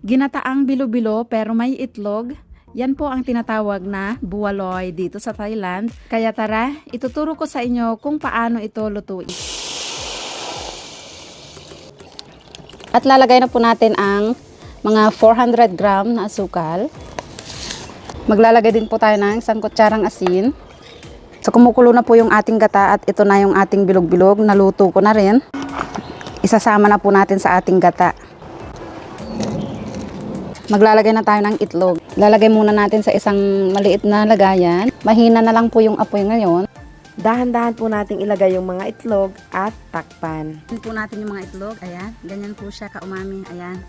Ginataang bilo-bilo pero may itlog. Yan po ang tinatawag na buwaloy dito sa Thailand. Kaya tara, ituturo ko sa inyo kung paano ito lutuin. At lalagay na po natin ang mga 400 gram na asukal. Maglalagay din po tayo ng isang kutsarang asin. So kumukulo na po yung ating gata at ito na yung ating bilog-bilog. Naluto ko na rin. Isasama na po natin sa ating gata. Maglalagay na tayo ng itlog. Lalagay muna natin sa isang maliit na lagayan. Mahina na lang po yung apoy ngayon. Dahan-dahan po nating ilagay yung mga itlog at takpan. Ganyan po natin yung mga itlog. Ayan. Ganyan po siya kaumami. Ayan.